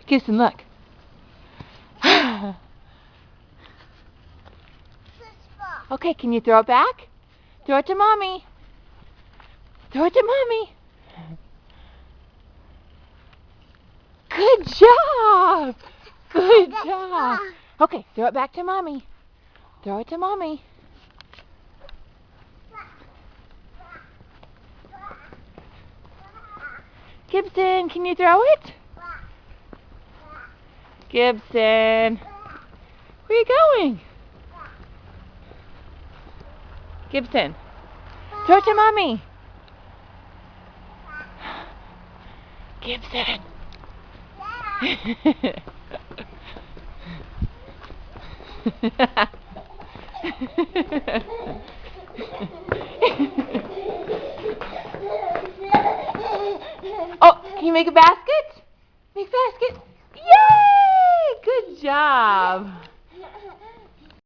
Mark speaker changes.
Speaker 1: Gibson, look. Okay, can you throw it back? Throw it to Mommy. Throw it to Mommy. Good job. Good job. Okay, throw it back to Mommy. Throw it to Mommy. Gibson, can you throw it? Gibson. Where are you going? Gibson. Throw it to Mommy. Gibson. Oh, can you make a basket? Make a basket. Yay! Good job.